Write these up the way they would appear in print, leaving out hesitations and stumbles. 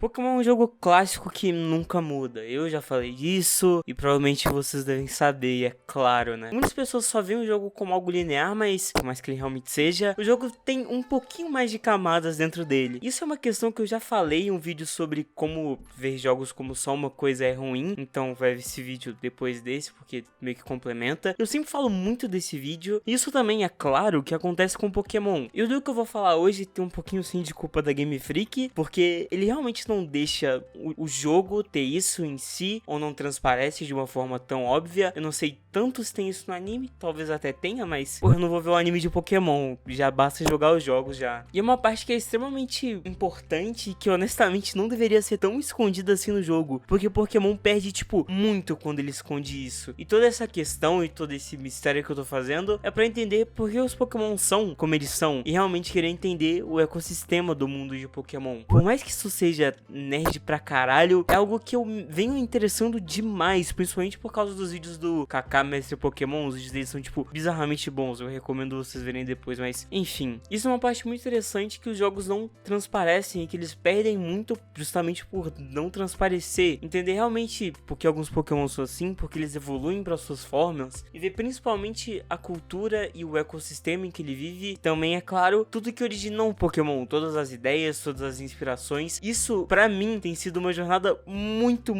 Pokémon é um jogo clássico que nunca muda. Eu já falei disso e provavelmente vocês devem saber, e é claro, né? Muitas pessoas só veem o jogo como algo linear, mas por mais que ele realmente seja, o jogo tem um pouquinho mais de camadas dentro dele. Isso é uma questão que eu já falei em um vídeo sobre como ver jogos como só uma coisa é ruim, então vai ver esse vídeo depois desse, porque meio que complementa. Eu sempre falo muito desse vídeo, e isso também é claro que acontece com Pokémon. E o do que eu vou falar hoje tem um pouquinho sim de culpa da Game Freak, porque ele realmente não deixa o jogo ter isso em si, ou não transparece de uma forma tão óbvia. Eu não sei tanto se tem isso no anime, talvez até tenha, mas eu não vou ver o anime de Pokémon, já basta jogar os jogos já. E é uma parte que é extremamente importante e que honestamente não deveria ser tão escondida assim no jogo, porque Pokémon perde tipo muito quando ele esconde isso. E toda essa questão e todo esse mistério que eu tô fazendo é pra entender por que os Pokémon são como eles são e realmente querer entender o ecossistema do mundo de Pokémon. Por mais que isso seja nerd pra caralho, é algo que eu venho interessando demais, principalmente por causa dos vídeos do Kaká Mestre Pokémon. Os vídeos deles são tipo bizarramente bons, eu recomendo vocês verem depois, mas enfim, isso é uma parte muito interessante que os jogos não transparecem e que eles perdem muito justamente por não transparecer, entender realmente porque alguns Pokémon são assim, porque eles evoluem para suas formas e ver principalmente a cultura e o ecossistema em que ele vive. Também é claro, tudo que originou um Pokémon, todas as ideias, todas as inspirações. Isso pra mim tem sido uma jornada muito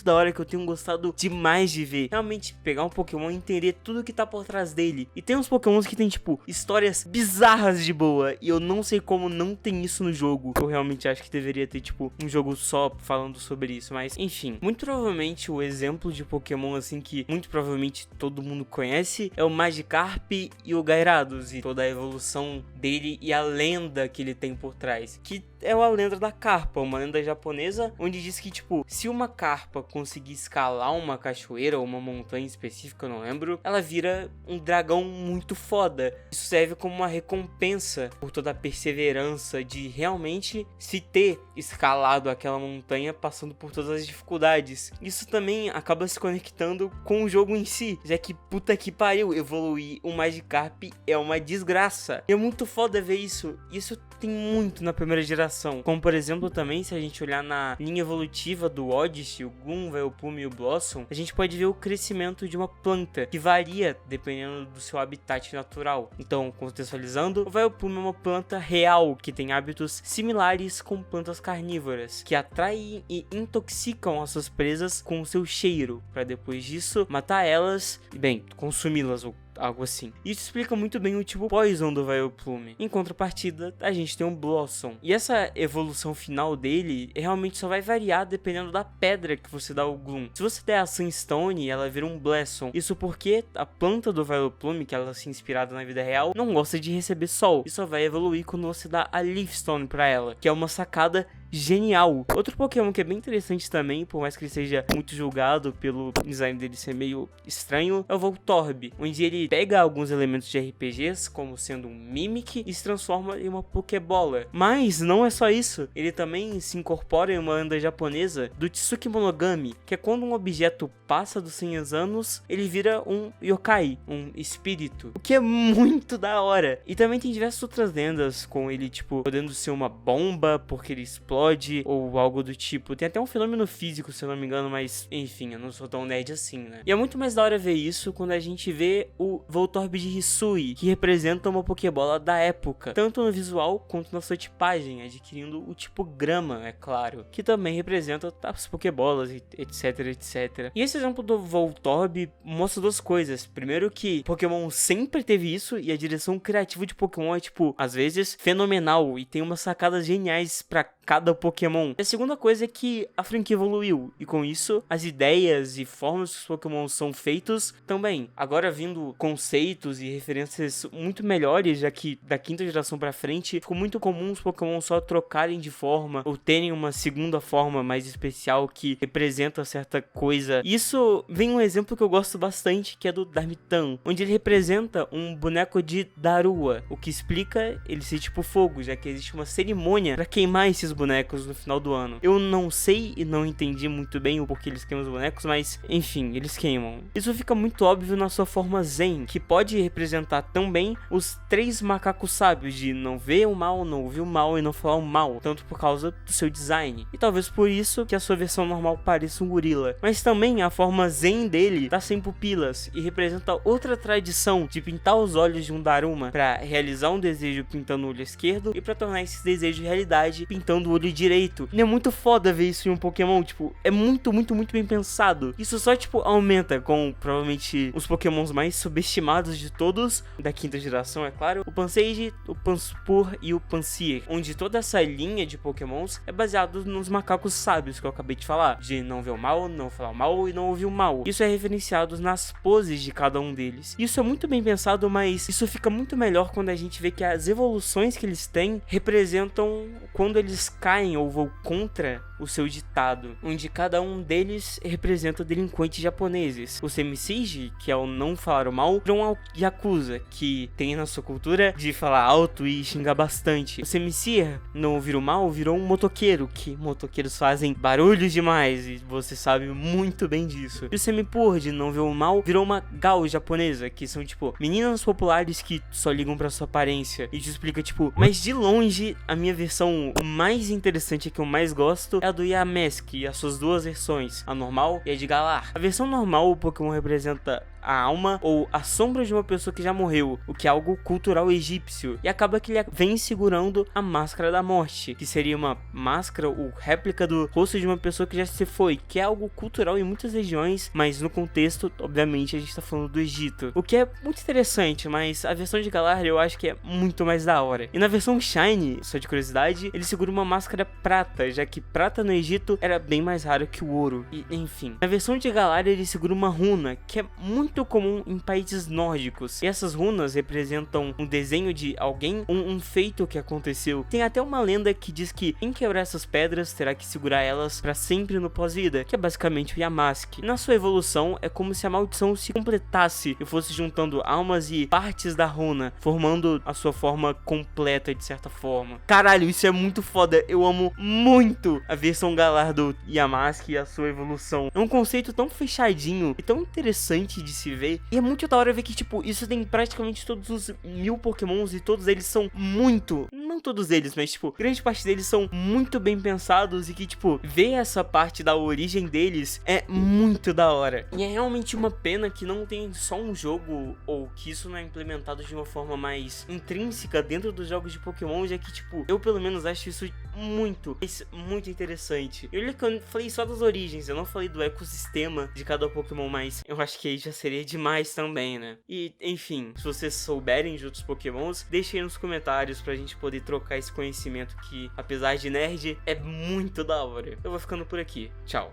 da hora, que eu tenho gostado demais de ver. Realmente pegar um Pokémon e entender tudo que tá por trás dele. E tem uns Pokémons que tem tipo histórias bizarras de boa, e eu não sei como não tem isso no jogo. Eu realmente acho que deveria ter tipo um jogo só falando sobre isso, mas enfim, muito provavelmente o exemplo de Pokémon assim que muito provavelmente todo mundo conhece é o Magikarp e o Gyarados, e toda a evolução dele e a lenda que ele tem por trás, que é a lenda da carpa, uma lenda japonesa, onde diz que, tipo, se uma carpa conseguir escalar uma cachoeira ou uma montanha específica, eu não lembro, ela vira um dragão muito foda. Isso serve como uma recompensa por toda a perseverança de realmente se ter escalado aquela montanha passando por todas as dificuldades. Isso também acaba se conectando com o jogo em si, já que puta que pariu, evoluir o Magikarp é uma desgraça. E é muito foda ver isso. Isso tem muito na primeira geração, como por exemplo também se a gente olhar na linha evolutiva do Odyssey, o Gloom, o Vileplume e o Blossom, a gente pode ver o crescimento de uma planta que varia dependendo do seu habitat natural. Então, contextualizando, o Vileplume é uma planta real que tem hábitos similares com plantas carnívoras, que atraem e intoxicam as suas presas com o seu cheiro, para depois disso matar elas e, bem, consumi-las ou algo assim. Isso explica muito bem o tipo Poison do Vileplume. Em contrapartida, a gente tem um Blossom. E essa evolução final dele realmente só vai variar dependendo da pedra que você dá ao Gloom. Se você der a Sunstone, ela vira um Blossom. Isso porque a planta do Vileplume, que ela se inspirada na vida real, não gosta de receber sol. E só vai evoluir quando você dá a Leafstone pra ela, que é uma sacada genial. Outro Pokémon que é bem interessante também, por mais que ele seja muito julgado pelo design dele ser meio estranho, é o Voltorb, onde ele pega alguns elementos de RPGs, como sendo um Mimic, e se transforma em uma Pokébola. Mas não é só isso, ele também se incorpora em uma lenda japonesa do Tsuki Monogami, que é quando um objeto passa dos 100 anos, ele vira um yokai, um espírito, o que é muito da hora. E também tem diversas outras lendas com ele, tipo, podendo ser uma bomba, porque ele explode, ou algo do tipo. Tem até um fenômeno físico, se eu não me engano, mas enfim, eu não sou tão nerd assim, né? E é muito mais da hora ver isso quando a gente vê o Voltorb de Hisui, que representa uma Pokébola da época, tanto no visual quanto na sua tipagem, adquirindo o tipo grama, é claro, que também representa as Pokébolas, etc. E esse exemplo do Voltorb mostra duas coisas. Primeiro que Pokémon sempre teve isso, e a direção criativa de Pokémon é, tipo, às vezes fenomenal, e tem umas sacadas geniais pra cada Pokémon. E a segunda coisa é que a franquia evoluiu, e com isso, as ideias e formas que os Pokémon são feitos também. Agora vindo conceitos e referências muito melhores, já que da quinta geração pra frente, ficou muito comum os Pokémon só trocarem de forma, ou terem uma segunda forma mais especial que representa certa coisa. Isso vem um exemplo que eu gosto bastante, que é do Darmanitan, onde ele representa um boneco de Darua, o que explica ele ser tipo fogo, já que existe uma cerimônia pra queimar esses bonecos bonecos no final do ano. Eu não sei e não entendi muito bem o porquê eles queimam os bonecos, mas enfim, eles queimam. Isso fica muito óbvio na sua forma Zen, que pode representar também os 3 macacos sábios de não ver o mal, não ouvir o mal e não falar o mal, tanto por causa do seu design. E talvez por isso que a sua versão normal pareça um gorila. Mas também a forma Zen dele tá sem pupilas e representa outra tradição de pintar os olhos de um Daruma para realizar um desejo pintando o olho esquerdo e para tornar esse desejo realidade pintando o olho direito. E é muito foda ver isso em um Pokémon, tipo, é muito bem pensado. Isso só, tipo, aumenta com provavelmente os Pokémons mais subestimados de todos, da 5ª geração, é claro, o Pansage, o Panspur e o Pansear, onde toda essa linha de Pokémons é baseado nos macacos sábios que eu acabei de falar, de não ver o mal, não falar o mal e não ouvir o mal. Isso é referenciado nas poses de cada um deles. Isso é muito bem pensado, mas isso fica muito melhor quando a gente vê que as evoluções que eles têm representam quando eles caem ou vão contra o seu ditado, onde cada um deles representa delinquentes japoneses. O Semi-Siege, que é o não falar o mal, virou um Yakuza, que tem na sua cultura de falar alto e xingar bastante. O Semi-Seer, não ouvir o mal, virou um motoqueiro, que motoqueiros fazem barulhos demais, e você sabe muito bem disso. E o Semi-Pur, de não ver o mal, virou uma Gao japonesa, que são, tipo, meninas populares que só ligam pra sua aparência. E te explica, tipo, mas de longe, a minha versão mais interessante, que eu mais gosto, é a do Yamask e as suas 2 versões, a normal e a de Galar. A versão normal, o Pokémon representa a alma ou a sombra de uma pessoa que já morreu, o que é algo cultural egípcio, e acaba que ele vem segurando a máscara da morte, que seria uma máscara ou réplica do rosto de uma pessoa que já se foi, que é algo cultural em muitas regiões, mas no contexto, obviamente, a gente tá falando do Egito, o que é muito interessante, mas a versão de Galar eu acho que é muito mais da hora. E na versão Shiny, só de curiosidade, ele segura uma máscara prata, já que prata no Egito era bem mais raro que o ouro, e enfim. Na versão de Galar ele segura uma runa, que é muito comum em países nórdicos, e essas runas representam um desenho de alguém, um feito que aconteceu. Tem até uma lenda que diz que quem quebrar essas pedras terá que segurar elas para sempre no pós-vida, que é basicamente o Yamask. Na sua evolução é como se a maldição se completasse e fosse juntando almas e partes da runa, formando a sua forma completa de certa forma. Caralho, isso é muito foda, eu amo muito a versão Galar do Yamask e a sua evolução. É um conceito tão fechadinho e tão interessante de se ver, e é muito da hora ver que, tipo, isso tem praticamente todos os 1000 Pokémons e todos eles são muito, não todos eles, mas, tipo, grande parte deles são muito bem pensados e que, tipo, ver essa parte da origem deles é muito da hora. E é realmente uma pena que não tem só um jogo, ou que isso não é implementado de uma forma mais intrínseca dentro dos jogos de Pokémon, já que, tipo, eu pelo menos acho isso muito interessante. Eu falei só das origens, eu não falei do ecossistema de cada Pokémon, mas eu acho que aí já seria demais também, né? E, enfim, se vocês souberem de outros Pokémons, deixem aí nos comentários pra gente poder trocar esse conhecimento que, apesar de nerd, é muito da hora. Eu vou ficando por aqui. Tchau.